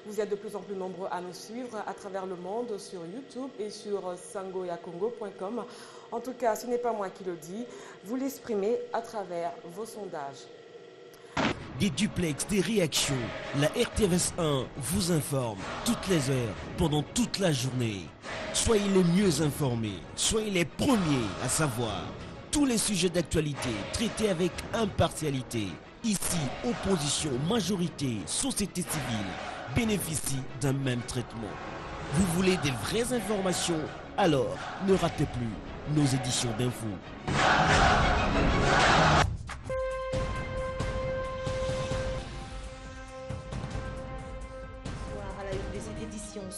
Vous êtes de plus en plus nombreux à nous suivre à travers le monde sur YouTube et sur sangoyacongo.com. En tout cas, ce n'est pas moi qui le dis, vous l'exprimez à travers vos sondages. Des duplex, des réactions. La RTVS 1 vous informe toutes les heures, pendant toute la journée. Soyez les mieux informés, soyez les premiers à savoir. Tous les sujets d'actualité traités avec impartialité. Ici, opposition, majorité, société civile bénéficient d'un même traitement. Vous voulez des vraies informations? Alors, ne ratez plus nos éditions d'info.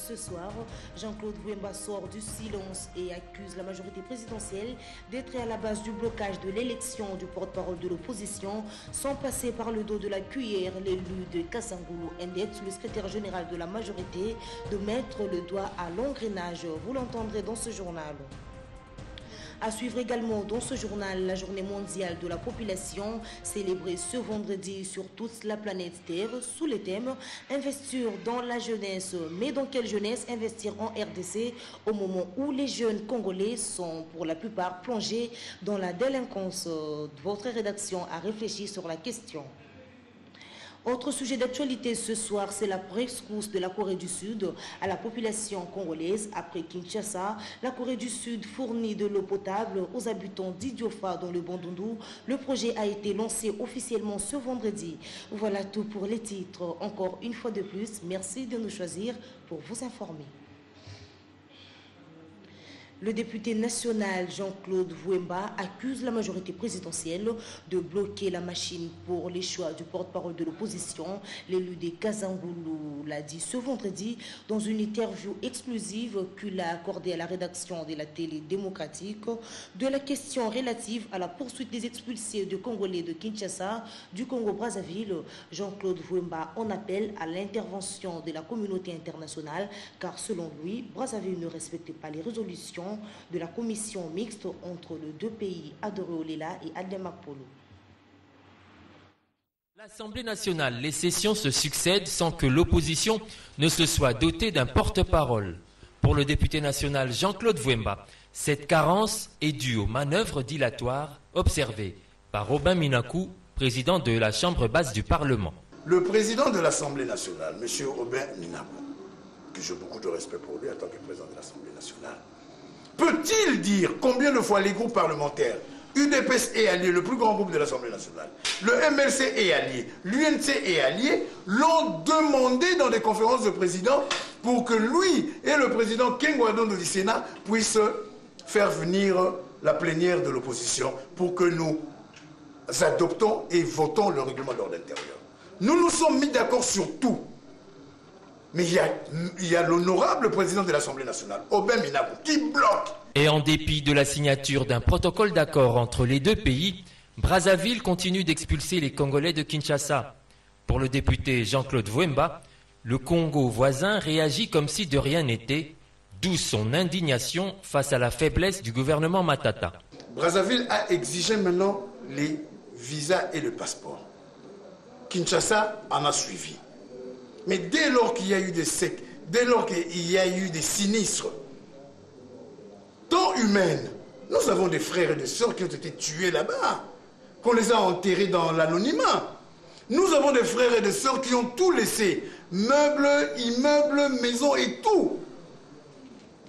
Ce soir, Jean-Claude Vouemba sort du silence et accuse la majorité présidentielle d'être à la base du blocage de l'élection du porte-parole de l'opposition, sans passer par le dos de la cuillère. L'élu de Kassangoulou index le secrétaire général de la majorité de mettre le doigt à l'engrenage. Vous l'entendrez dans ce journal. À suivre également dans ce journal la journée mondiale de la population, célébrée ce vendredi sur toute la planète Terre, sous le thème « Investir dans la jeunesse ». Mais dans quelle jeunesse investir en RDC au moment où les jeunes Congolais sont pour la plupart plongés dans la délinquance? Votre rédaction a réfléchi sur la question. Autre sujet d'actualité ce soir, c'est la rescousse de la Corée du Sud à la population congolaise. Après Kinshasa, la Corée du Sud fournit de l'eau potable aux habitants d'Idiofa dans le Bandundu. Le projet a été lancé officiellement ce vendredi. Voilà tout pour les titres. Encore une fois de plus, merci de nous choisir pour vous informer. Le député national Jean-Claude Vouemba accuse la majorité présidentielle de bloquer la machine pour les choix du porte-parole de l'opposition. L'élu de Kassangoulou l'a dit ce vendredi dans une interview exclusive qu'il a accordée à la rédaction de la télé démocratique de la question relative à la poursuite des expulsés de Congolais de Kinshasa du Congo-Brazzaville. Jean-Claude Vouemba en appelle à l'intervention de la communauté internationale car selon lui, Brazzaville ne respectait pas les résolutions de la commission mixte entre les deux pays, Adoré-Oléla et Adema-Polo. L'Assemblée nationale, les sessions se succèdent sans que l'opposition ne se soit dotée d'un porte-parole. Pour le député national Jean-Claude Vouemba, cette carence est due aux manœuvres dilatoires observées par Robin Minakou, président de la Chambre basse du Parlement. Le président de l'Assemblée nationale, M. Robin Minakou, que j'ai beaucoup de respect pour lui en tant que président de l'Assemblée nationale, peut-il dire combien de fois les groupes parlementaires, UDPS et alliés, le plus grand groupe de l'Assemblée nationale, le MLC et alliés, l'UNC et alliés, l'ont demandé dans des conférences de présidents pour que lui et le président Kengouadondo du Sénat puissent faire venir la plénière de l'opposition pour que nous adoptons et votons le règlement d'ordre intérieur. Nous nous sommes mis d'accord sur tout. Mais il y a l'honorable président de l'Assemblée nationale, Robin Minakou, qui bloque. Et en dépit de la signature d'un protocole d'accord entre les deux pays, Brazzaville continue d'expulser les Congolais de Kinshasa. Pour le député Jean-Claude Vouemba, le Congo voisin réagit comme si de rien n'était, d'où son indignation face à la faiblesse du gouvernement Matata. Brazzaville a exigé maintenant les visas et le passeport. Kinshasa en a suivi. Mais dès lors qu'il y a eu des secs, dès lors qu'il y a eu des sinistres, tant humaines, nous avons des frères et des sœurs qui ont été tués là-bas, qu'on les a enterrés dans l'anonymat. Nous avons des frères et des sœurs qui ont tout laissé, meubles, immeubles, maisons et tout.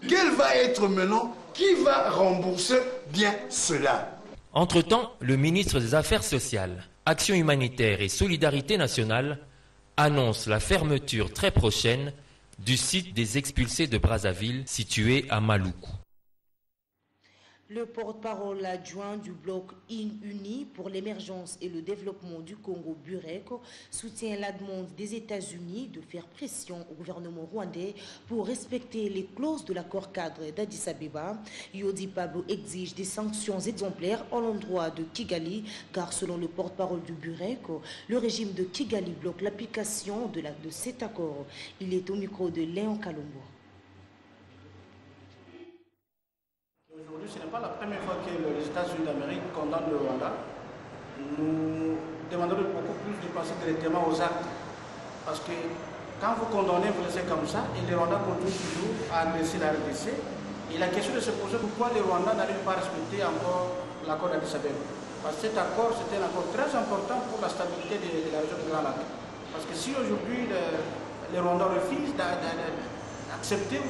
Quel va être maintenant? Qui va rembourser bien cela? Entre-temps, le ministre des Affaires sociales, Action humanitaire et Solidarité nationale annonce la fermeture très prochaine du site des expulsés de Brazzaville situé à Maluku. Le porte-parole adjoint du bloc uni pour l'émergence et le développement du Congo, Burek, soutient la demande des États-Unis de faire pression au gouvernement rwandais pour respecter les clauses de l'accord cadre d'Addis Abeba. Yodi Pablo exige des sanctions exemplaires à l'endroit de Kigali, car selon le porte-parole du Burek, le régime de Kigali bloque l'application de cet accord. Il est au micro de Léon Kalombo. Aujourd'hui, ce n'est pas la première fois que les États-Unis d'Amérique condamnent le Rwanda. Nous demandons beaucoup plus de passer directement aux actes. Parce que Quand vous condamnez, vous laissez comme ça, et les Rwandais continuent toujours à agresser la RDC. Et la question de se poser pourquoi les Rwandais n'arrivent pas à respecter encore l'accord d'Addis Abeba. Parce que cet accord, c'était un accord très important pour la stabilité de la région du Grand Lac. Parce que si aujourd'hui les Rwandais refusent d'accepter ou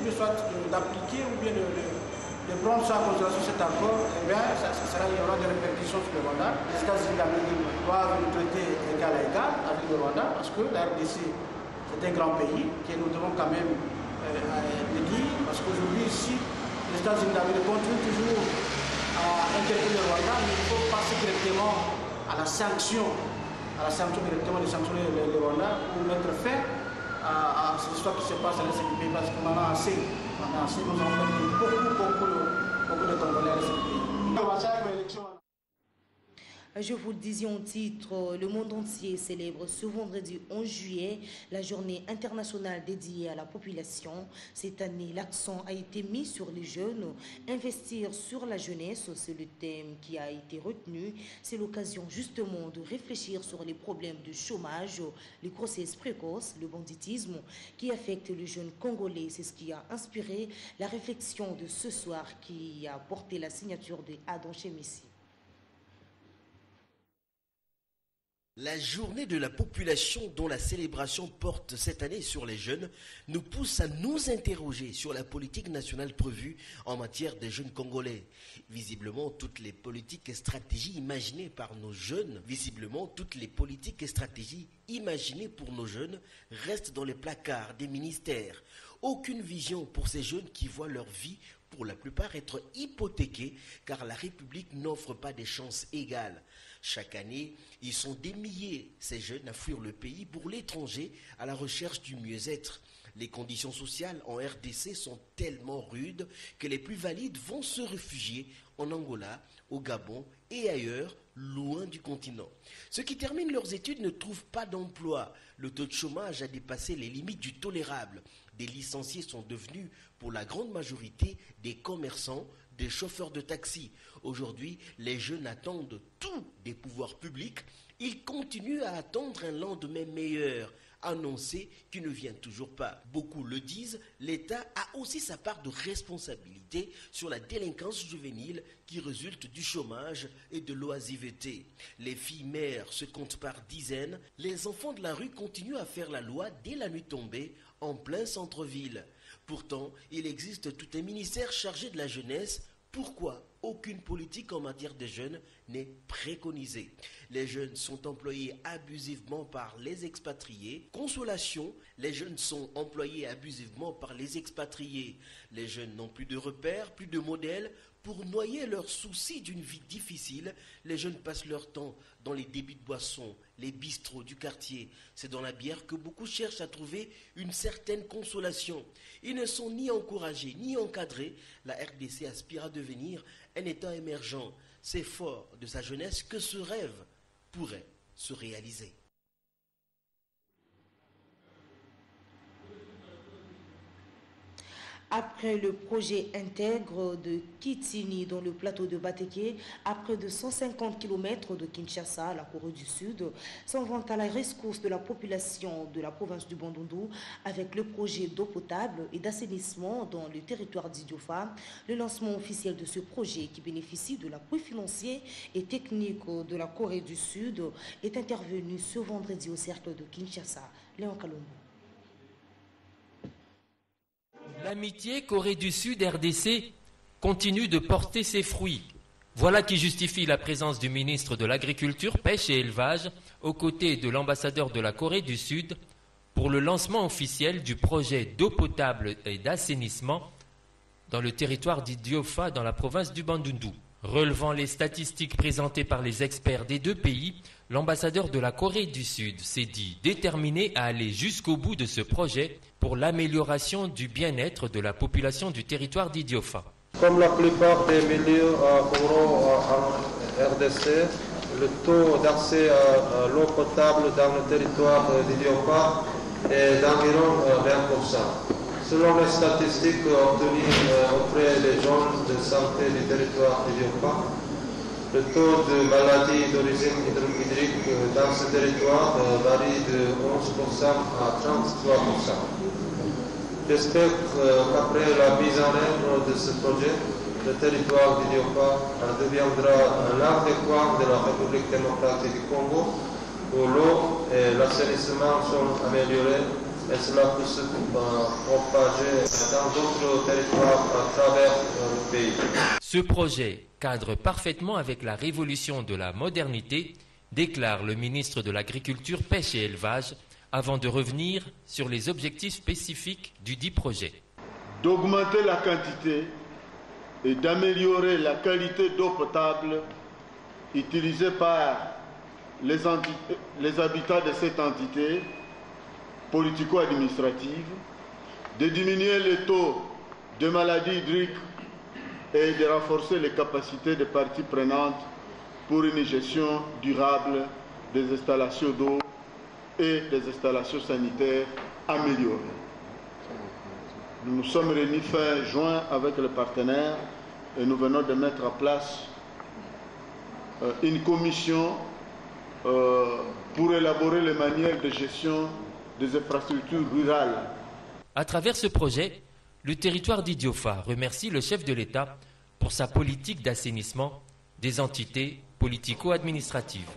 d'appliquer ou bien de prendre ça en considération cet accord, eh bien, il y aura des répercussions sur le Rwanda. Les États-Unis d'Amérique doivent nous traiter égal à égal avec le Rwanda parce que la RDC, c'est un grand pays que nous devons quand même le dire. Parce qu'aujourd'hui, ici, les États-Unis d'Amérique continuent toujours à interpeller le Rwanda, mais il faut passer directement à la sanction directement de sanctionner le Rwanda pour mettre fin à cette histoire qui se passe à l'est du pays. Parce qu'on en a assez. Nous avons perdu beaucoup de Congolais à l'est du pays. Je vous le disais en titre, le monde entier célèbre ce vendredi 11 juillet la journée internationale dédiée à la population. Cette année, l'accent a été mis sur les jeunes. Investir sur la jeunesse, c'est le thème qui a été retenu. C'est l'occasion justement de réfléchir sur les problèmes de chômage, les grossesses précoces, le banditisme qui affecte les jeunes congolais. C'est ce qui a inspiré la réflexion de ce soir qui a porté la signature de Adam Chemissi. La journée de la population dont la célébration porte cette année sur les jeunes nous pousse à nous interroger sur la politique nationale prévue en matière des jeunes congolais. Visiblement, toutes les politiques et stratégies imaginées pour nos jeunes restent dans les placards des ministères. Aucune vision pour ces jeunes qui voient leur vie pour la plupart être hypothéquée car la République n'offre pas des chances égales. Chaque année, ils sont des milliers, ces jeunes, à fuir le pays pour l'étranger à la recherche du mieux-être. Les conditions sociales en RDC sont tellement rudes que les plus valides vont se réfugier en Angola, au Gabon et ailleurs, loin du continent. Ceux qui terminent leurs études ne trouvent pas d'emploi. Le taux de chômage a dépassé les limites du tolérable. Des licenciés sont devenus, pour la grande majorité, des commerçants, des chauffeurs de taxi. Aujourd'hui, les jeunes attendent tout des pouvoirs publics. Ils continuent à attendre un lendemain meilleur, annoncé qui ne vient toujours pas. Beaucoup le disent, l'État a aussi sa part de responsabilité sur la délinquance juvénile qui résulte du chômage et de l'oisiveté. Les filles mères se comptent par dizaines. Les enfants de la rue continuent à faire la loi dès la nuit tombée, en plein centre-ville. Pourtant, il existe tout un ministère chargé de la jeunesse. Pourquoi aucune politique en matière de jeunes n'est préconisée? Les jeunes sont employés abusivement par les expatriés. Consolation, les jeunes sont employés abusivement par les expatriés. Les jeunes n'ont plus de repères, plus de modèles. Pour noyer leurs soucis d'une vie difficile, les jeunes passent leur temps dans les débits de boissons, les bistrots du quartier. C'est dans la bière que beaucoup cherchent à trouver une certaine consolation. Ils ne sont ni encouragés ni encadrés. La RDC aspire à devenir un État émergent. C'est fort de sa jeunesse que ce rêve pourrait se réaliser. Après le projet intègre de Kitini dans le plateau de Bateke, à près de 150 km de Kinshasa, la Corée du Sud, s'en vont à la rescousse de la population de la province du Bandundu avec le projet d'eau potable et d'assainissement dans le territoire d'Idiofa. Le lancement officiel de ce projet, qui bénéficie de l'appui financier et technique de la Corée du Sud, est intervenu ce vendredi au cercle de Kinshasa. Léon Kalombo. L'amitié Corée du Sud-RDC continue de porter ses fruits. Voilà qui justifie la présence du ministre de l'Agriculture, Pêche et Élevage aux côtés de l'ambassadeur de la Corée du Sud pour le lancement officiel du projet d'eau potable et d'assainissement dans le territoire d'Idiofa dans la province du Bandundu. Relevant les statistiques présentées par les experts des deux pays, l'ambassadeur de la Corée du Sud s'est dit déterminé à aller jusqu'au bout de ce projet pour l'amélioration du bien-être de la population du territoire d'Idiofa. Comme la plupart des milieux ruraux en RDC, le taux d'accès à l'eau potable dans le territoire d'Idiofa est d'environ 20%. Selon les statistiques obtenues auprès des zones de santé du territoire d'Idiofa, Le taux de maladies d'origine hydrique dans ce territoire varie de 11% à 33%. J'espère qu'après la mise en œuvre de ce projet, le territoire d'Idiopa deviendra l'un des coins de la République démocratique du Congo où l'eau et l'assainissement sont améliorés et cela peut se propager dans d'autres territoires à travers le pays. Ce projet cadre parfaitement avec la révolution de la modernité, déclare le ministre de l'Agriculture, Pêche et Élevage, avant de revenir sur les objectifs spécifiques du dit projet. D'augmenter la quantité et d'améliorer la qualité d'eau potable utilisée par les habitants de cette entité politico-administrative, de diminuer le taux de maladies hydriques et de renforcer les capacités des parties prenantes pour une gestion durable des installations d'eau et des installations sanitaires améliorées. Nous nous sommes réunis fin juin avec les partenaires et nous venons de mettre en place une commission pour élaborer les manuels de gestion des infrastructures rurales. À travers ce projet, le territoire d'Idiofa remercie le chef de l'État pour sa politique d'assainissement des entités politico-administratives.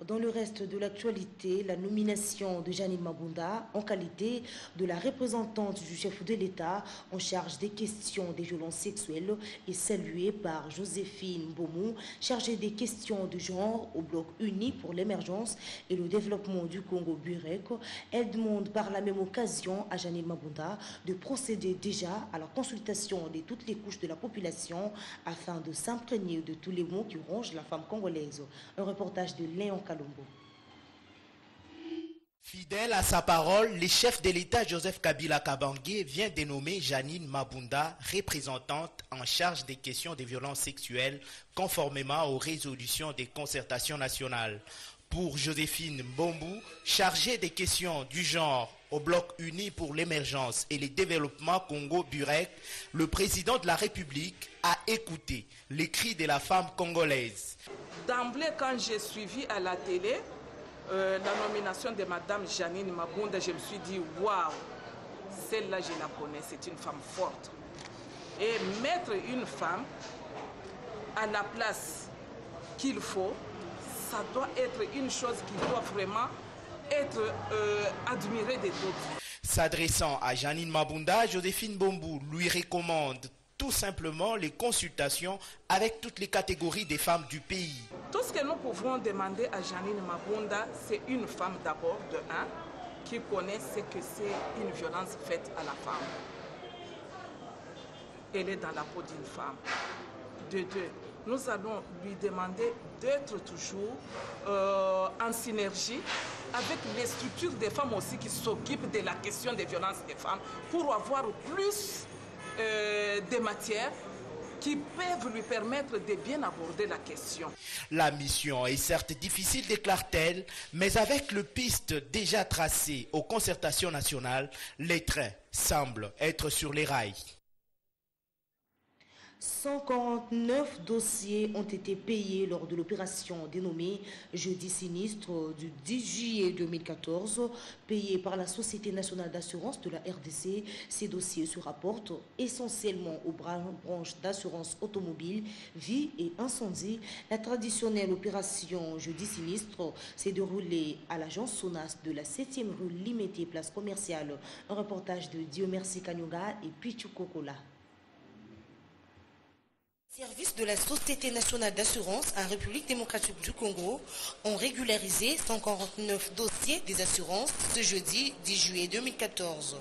Dans le reste de l'actualité, la nomination de Janine Mabunda en qualité de la représentante du chef de l'État en charge des questions des violences sexuelles est saluée par Joséphine Bomou, chargée des questions de genre au Bloc uni pour l'émergence et le développement du Congo Burek. Elle demande par la même occasion à Janine Mabunda de procéder déjà à la consultation de toutes les couches de la population afin de s'imprégner de tous les maux qui rongent la femme congolaise. Un reportage de Léon Kalombo. Fidèle à sa parole, le chef de l'État Joseph Kabila Kabange vient de nommer Janine Mabunda, représentante en charge des questions des violences sexuelles, conformément aux résolutions des concertations nationales. Pour Joséphine Mbombu, chargée des questions du genre au Bloc uni pour l'émergence et le développement Congo-Burek, le président de la République a écouté les cris de la femme congolaise. D'emblée, quand j'ai suivi à la télé la nomination de Madame Janine Mabunda, je me suis dit, waouh, celle-là je la connais, c'est une femme forte. Et mettre une femme à la place qu'il faut, ça doit être une chose qui doit vraiment être admirée des autres. S'adressant à Janine Mabunda, Joséphine Bombu lui recommande tout simplement les consultations avec toutes les catégories des femmes du pays. Tout ce que nous pouvons demander à Janine Mabunda, c'est une femme d'abord, de un, qui connaît ce que c'est une violence faite à la femme. Elle est dans la peau d'une femme. De deux, nous allons lui demander d'être toujours en synergie avec les structures des femmes aussi qui s'occupent de la question des violences des femmes pour avoir plus des matières qui peuvent lui permettre de bien aborder la question. La mission est certes difficile, déclare-t-elle, mais avec le piste déjà tracé aux concertations nationales, les trains semblent être sur les rails. 149 dossiers ont été payés lors de l'opération dénommée Jeudi sinistre du 10 juillet 2014, payés par la Société nationale d'assurance de la RDC. Ces dossiers se rapportent essentiellement aux branches d'assurance automobile, vie et incendie. La traditionnelle opération Jeudi sinistre s'est déroulée à l'agence SONAS de la 7e rue Limité, place commerciale. Un reportage de Diomersi Kanyonga et Pichu Kokola. Services de la Société nationale d'assurance en République démocratique du Congo ont régularisé 149 dossiers des assurances ce jeudi 10 juillet 2014.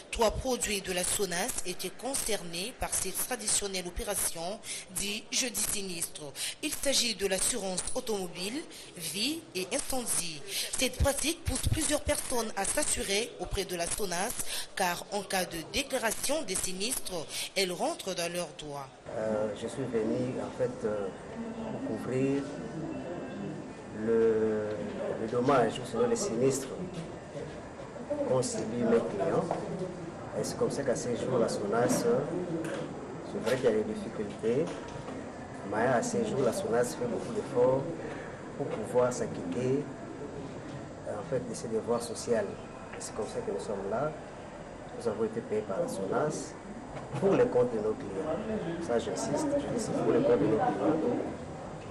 3 produits de la SONAS étaient concernés par cette traditionnelle opération dit jeudi sinistre. Il s'agit de l'assurance automobile, vie et incendie. Cette pratique pousse plusieurs personnes à s'assurer auprès de la SONAS car en cas de déclaration des sinistres, elles rentrent dans leurs droits. Je suis venu en fait pour couvrir le dommage ou sinon les sinistres qu'ont subi mes clients. Et c'est comme ça qu'à ces jours, la SONAS, c'est vrai qu'il y a des difficultés Mais à ces jours, la SONAS fait beaucoup d'efforts pour pouvoir s'acquitter en fait, de ses devoirs sociaux. C'est comme ça que nous sommes là. Nous avons été payés par la SONAS pour le compte de nos clients. Ça, j'insiste, je dis c'est pour le compte de nos clients.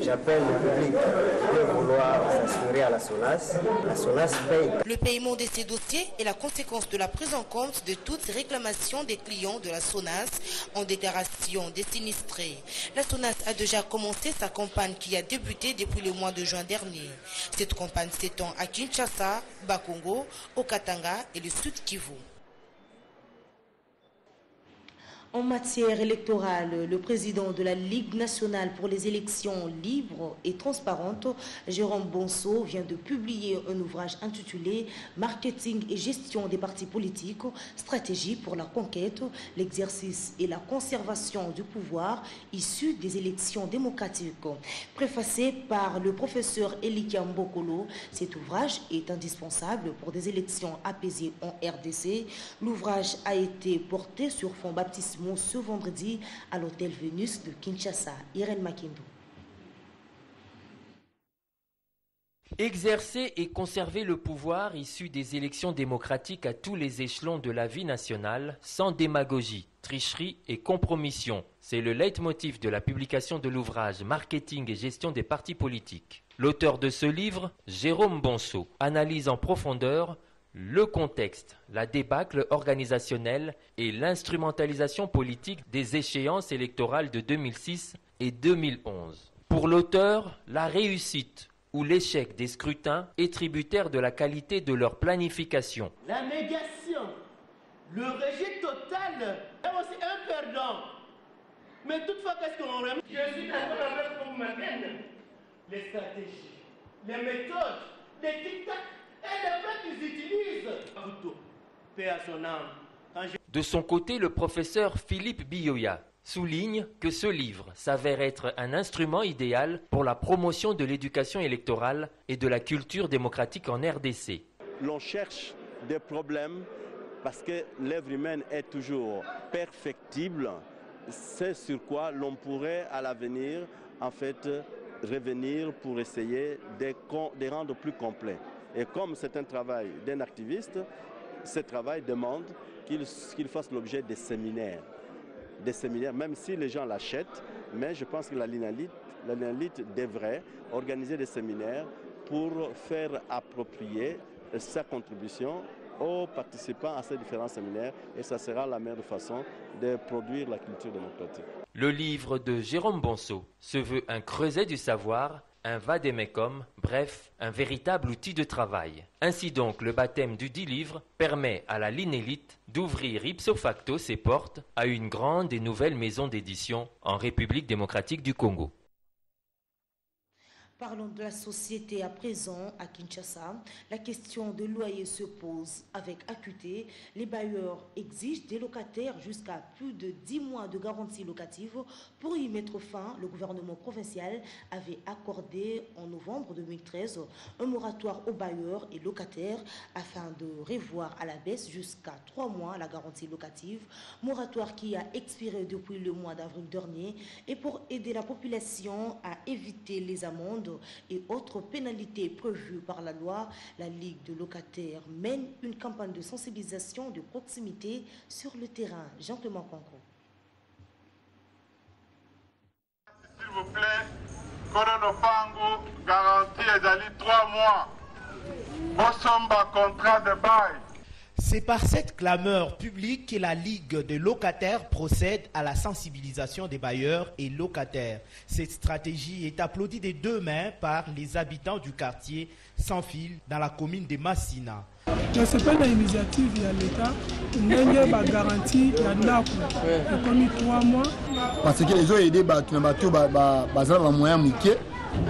J'appelle le public de vouloir s'assurer à la SONAS. La SONAS paye. Le paiement de ces dossiers est la conséquence de la prise en compte de toutes réclamations des clients de la SONAS en déclaration des sinistrés. La SONAS a déjà commencé sa campagne qui a débuté depuis le mois de juin dernier. Cette campagne s'étend à Kinshasa, Bakongo, au Katanga et le Sud Kivu. En matière électorale, le président de la Ligue nationale pour les élections libres et transparentes, Jérôme Bonso, vient de publier un ouvrage intitulé « Marketing et gestion des partis politiques, stratégie pour la conquête, l'exercice et la conservation du pouvoir issu des élections démocratiques ». Préfacé par le professeur Elikia Mbokolo, cet ouvrage est indispensable pour des élections apaisées en RDC. L'ouvrage a été porté sur fond baptismal ce vendredi à l'hôtel Vénus de Kinshasa. Irène Makindo. Exercer et conserver le pouvoir issu des élections démocratiques à tous les échelons de la vie nationale, sans démagogie, tricherie et compromission. C'est le leitmotiv de la publication de l'ouvrage « Marketing et gestion des partis politiques ». L'auteur de ce livre, Jérôme Bonso, analyse en profondeur le contexte, la débâcle organisationnelle et l'instrumentalisation politique des échéances électorales de 2006 et 2011. Pour l'auteur, la réussite ou l'échec des scrutins est tributaire de la qualité de leur planification. La négation, le rejet total est aussi un perdant. Mais toutefois, qu'est-ce qu'on remet? Je suis d'accord avec vous maintenant. Les stratégies, les méthodes, les tic-tac. De son côté, le professeur Philippe Biyoya souligne que ce livre s'avère être un instrument idéal pour la promotion de l'éducation électorale et de la culture démocratique en RDC. L'on cherche des problèmes parce que l'œuvre humaine est toujours perfectible. C'est sur quoi l'on pourrait à l'avenir en fait revenir pour essayer de rendre plus complet. Et comme c'est un travail d'un activiste, ce travail demande qu'il fasse l'objet des séminaires. Des séminaires, même si les gens l'achètent, mais je pense que la LINALIT devrait organiser des séminaires pour faire approprier sa contribution aux participants à ces différents séminaires, et ça sera la meilleure façon de produire la culture démocratique. Le livre de Jérôme Bonso se veut un creuset du savoir, un vade-mecum, bref, un véritable outil de travail. Ainsi donc, le baptême du dit livre permet à la LINALIT d'ouvrir ipso facto ses portes à une grande et nouvelle maison d'édition en République démocratique du Congo. Parlons de la société à présent à Kinshasa. La question de loyer se pose avec acuité. Les bailleurs exigent des locataires jusqu'à plus de 10 mois de garantie locative. Pour y mettre fin, le gouvernement provincial avait accordé en novembre 2013 un moratoire aux bailleurs et locataires afin de revoir à la baisse jusqu'à 3 mois la garantie locative. Moratoire qui a expiré depuis le mois d'avril dernier, et pour aider la population à éviter les amendes et autres pénalités prévues par la loi, la Ligue de locataires mène une campagne de sensibilisation de proximité sur le terrain. Jean-Clément Conco. S'il vous plaît, Korono Pango, garantie ezali 3 mois. Bosomba contrat de bail. C'est par cette clameur publique que la Ligue des locataires procède à la sensibilisation des bailleurs et locataires. Cette stratégie est applaudie des deux mains par les habitants du quartier Sans Fil dans la commune de Massina. Ce n'est pas une initiative de l'État, il y a une garantie, il y a comme 3 mois. Parce qu'ils ont aidé les moyens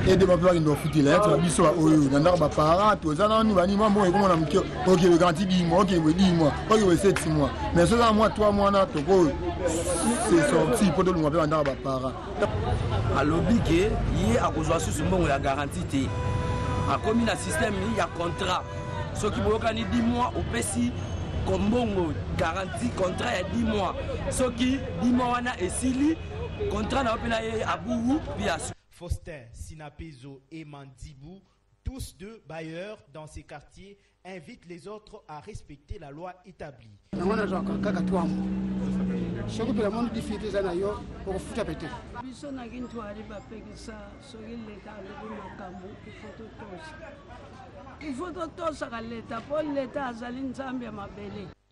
et des papes qui nous foutent les lettres, ils sont dans les parents, tous les ans, nous allons nous dire, ok, le garantie 10 mois, ok, 10 mois, ok, 7 mois. Mais ce mois, 3 mois, c'est sorti pour nous appeler dans les parents. Alors, il y a la garantie. Comme un système, il y a un contrat. Ceux qui ont 10 mois au PSI, comme garantie, contrat, il y a 10 mois. Ceux qui 10 mois, et si contrat na opena ye abubu via Faustin, Sinapezo et Mandibou, tous deux bailleurs dans ces quartiers, invitent les autres à respecter la loi établie.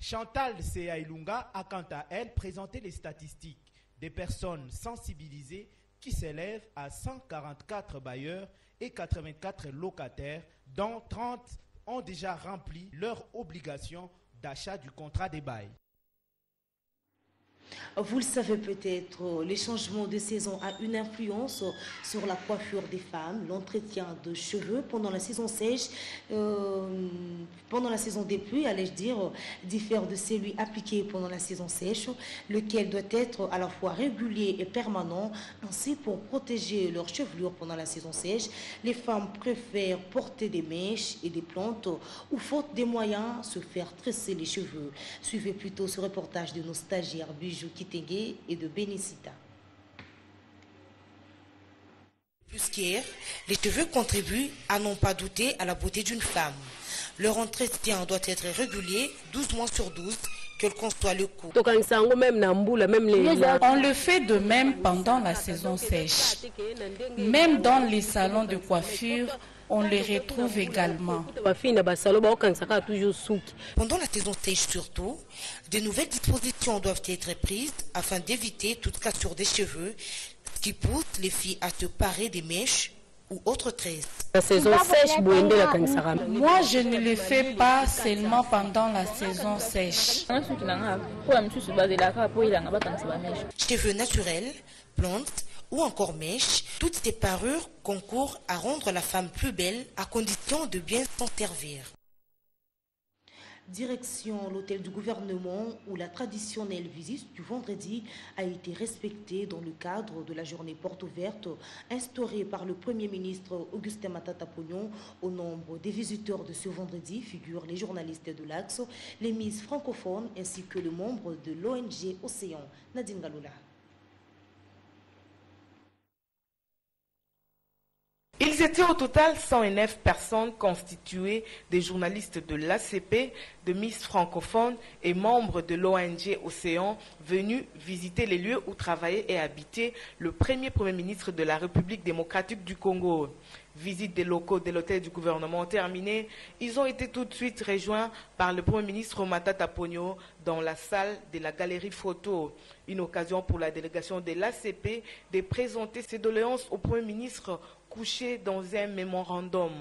Chantal Seailunga a quant à elle présenté les statistiques des personnes sensibilisées qui s'élèvent à 144 bailleurs et 84 locataires, dont 30 ont déjà rempli leur obligation d'achat du contrat des bails. Vous le savez peut-être, les changements de saison a une influence sur la coiffure des femmes. L'entretien de cheveux pendant la saison sèche, pendant la saison des pluies, allais-je dire, diffère de celui appliqué pendant la saison sèche, lequel doit être à la fois régulier et permanent. Ainsi, pour protéger leur chevelure pendant la saison sèche, les femmes préfèrent porter des mèches et des plantes ou, faute des moyens, se faire tresser les cheveux. Suivez plutôt ce reportage de nos stagiaires Bijou Kitenge et de Benicita. Plus qu'hier, les cheveux contribuent à n'en pas douter à la beauté d'une femme. Leur entretien doit être régulier, 12 mois sur 12, quel qu'en soit le coût. On le fait de même pendant la saison sèche. Même dans les salons de coiffure, on les retrouve également. Pendant la saison sèche surtout, de nouvelles dispositions doivent être prises afin d'éviter toute cassure des cheveux, ce qui pousse les filles à se parer des mèches ou autres tresses. Moi, je ne le fais pas seulement pendant la saison sèche. Cheveux naturels, plantes ou encore mèches, toutes ces parures concourent à rendre la femme plus belle à condition de bien s'en servir. Direction l'hôtel du gouvernement où la traditionnelle visite du vendredi a été respectée dans le cadre de la journée porte ouverte instaurée par le Premier ministre Augustin Matata Ponyo. Au nombre des visiteurs de ce vendredi figurent les journalistes de l'Axe, les Miss francophones ainsi que le membre de l'ONG Océan, Nadine Galoula. Ils étaient au total 109 personnes constituées des journalistes de l'ACP, de Miss francophones et membres de l'ONG Océan venus visiter les lieux où travaillait et habitait le premier ministre de la République démocratique du Congo. Visite des locaux de l'hôtel du gouvernement terminée, ils ont été tout de suite rejoints par le Premier ministre Matata Ponyo dans la salle de la galerie photo. Une occasion pour la délégation de l'ACP de présenter ses doléances au Premier ministre couché dans un mémorandum.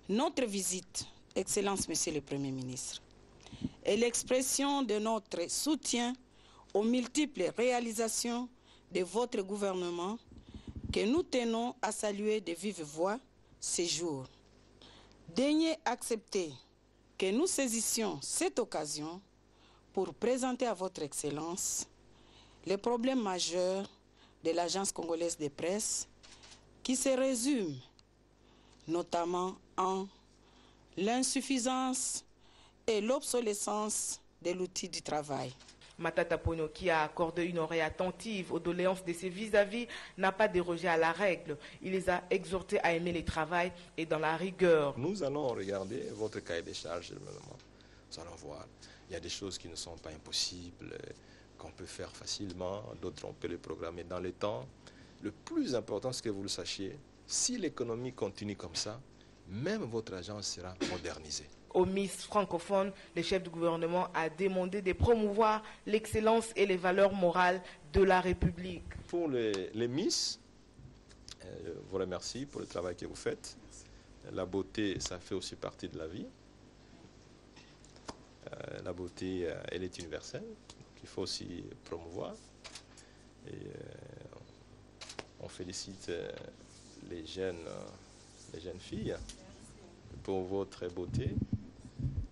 Notre visite, Excellence Monsieur le Premier ministre, est l'expression de notre soutien aux multiples réalisations de votre gouvernement que nous tenons à saluer de vive voix ces jours. Daignez accepter que nous saisissions cette occasion pour présenter à votre Excellence les problèmes majeurs de l'Agence congolaise de presse qui se résument notamment en l'insuffisance et l'obsolescence de l'outil du travail. Matata Ponyo, qui a accordé une oreille attentive aux doléances de ses vis-à-vis, n'a pas dérogé à la règle. Il les a exhortés à aimer le travail et dans la rigueur. Nous allons regarder votre cahier des charges. Nous allons voir. Il y a des choses qui ne sont pas impossibles, qu'on peut faire facilement, d'autres on peut les programmer dans le temps. Le plus important, c'est que vous le sachiez, si l'économie continue comme ça, même votre agence sera modernisée. Au Miss francophone, le chef du gouvernement a demandé de promouvoir l'excellence et les valeurs morales de la République. Pour les Miss, je vous remercie pour le travail que vous faites. La beauté, ça fait aussi partie de la vie. La beauté, elle est universelle, donc il faut aussi promouvoir. Et on félicite les jeunes filles pour votre beauté.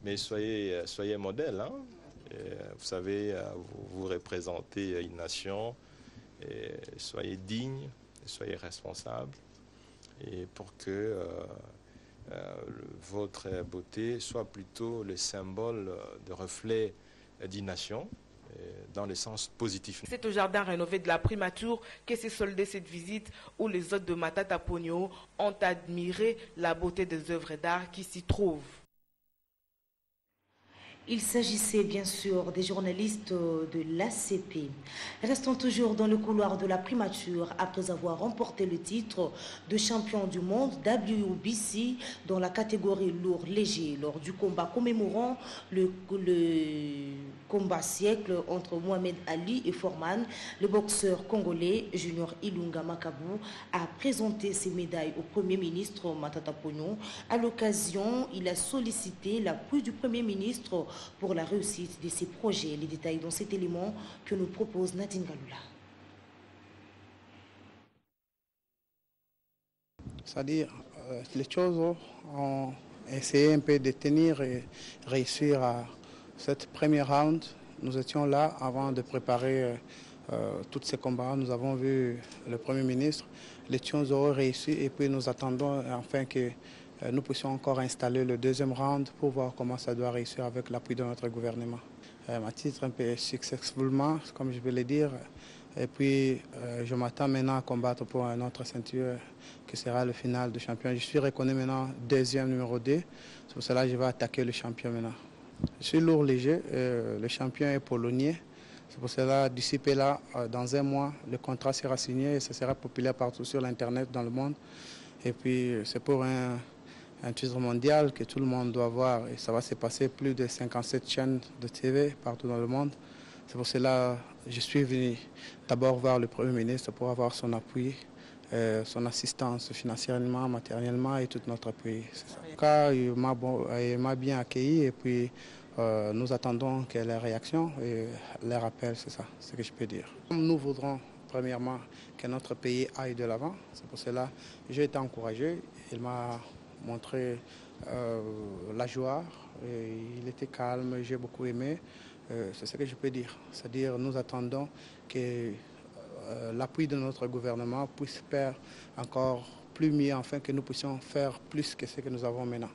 Mais soyez modèle. Hein? Vous savez, vous représentez une nation. Et soyez digne, soyez responsable. Et pour que votre beauté soit plutôt le symbole de reflet d'une nation. dans le sens positif. C'est au jardin rénové de la Primature que s'est soldée cette visite où les hôtes de Matata Pogno ont admiré la beauté des œuvres d'art qui s'y trouvent. Il s'agissait bien sûr des journalistes de l'ACP. Restons toujours dans le couloir de la Primature après avoir remporté le titre de champion du monde WBC dans la catégorie lourd léger lors du combat commémorant le combat siècle entre Mohamed Ali et Foreman. Le boxeur congolais Junior Ilunga Makabu a présenté ses médailles au Premier ministre Matata Pogno. À l'occasion, il a sollicité l'appui du Premier ministre pour la réussite de ces projets. Les détails dans cet élément que nous propose Nadine Galoula. C'est-à-dire, les choses ont essayé un peu de tenir et réussir à cette première round. Nous étions là avant de préparer tous ces combats. Nous avons vu le Premier ministre. Les choses auront réussi et puis nous attendons enfin que nous puissions encore installer le deuxième round pour voir comment ça doit réussir avec l'appui de notre gouvernement. À titre un peu successfully, comme je vais le dire, et puis je m'attends maintenant à combattre pour une autre ceinture qui sera le final de champion. Je suis reconnu maintenant deuxième numéro 2, c'est pour cela que je vais attaquer le champion maintenant. Je suis lourd léger, le champion est polonais, c'est pour cela d'ici là, dans un mois, le contrat sera signé et ce sera populaire partout sur l'internet dans le monde. Et puis c'est pour un titre mondial que tout le monde doit voir et ça va se passer plus de 57 chaînes de TV partout dans le monde. C'est pour cela que je suis venu d'abord voir le Premier ministre pour avoir son appui, son assistance financièrement, matériellement et tout notre appui. En tout cas, il m'a bien accueilli et puis nous attendons que les réactions et les rappels, c'est ça, ce que je peux dire. Nous voudrons premièrement que notre pays aille de l'avant. C'est pour cela que j'ai été encouragé. Il m'a montré la joie, et il était calme, j'ai beaucoup aimé, c'est ce que je peux dire. C'est-à-dire nous attendons que l'appui de notre gouvernement puisse faire encore plus mieux, afin que nous puissions faire plus que ce que nous avons maintenant.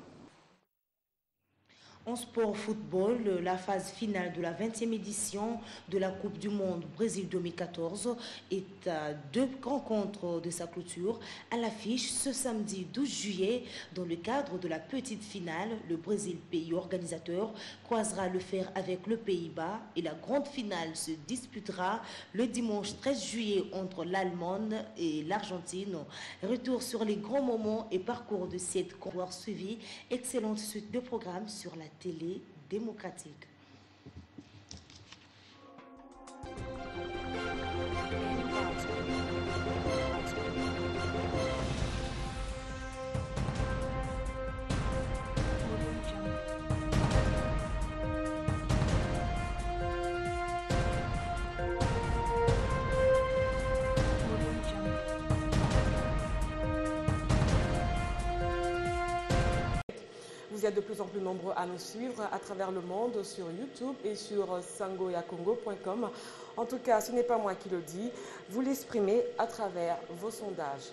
En sport football, la phase finale de la 20e édition de la Coupe du Monde Brésil 2014 est à 2 rencontres de sa clôture. À l'affiche, ce samedi 12 juillet, dans le cadre de la petite finale, le Brésil, pays organisateur, croisera le fer avec le Pays-Bas et la grande finale se disputera le dimanche 13 juillet entre l'Allemagne et l'Argentine. Retour sur les grands moments et parcours de cette course suivi. Excellente suite de programmes sur la télé démocratique. Vous êtes de plus en plus nombreux à nous suivre à travers le monde sur YouTube et sur sangoyakongo.com. En tout cas, ce n'est pas moi qui le dis, vous l'exprimez à travers vos sondages.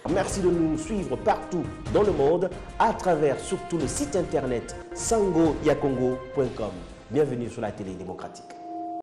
Merci de nous suivre partout dans le monde à travers surtout le site internet sangoyakongo.com. Bienvenue sur la télé démocratique.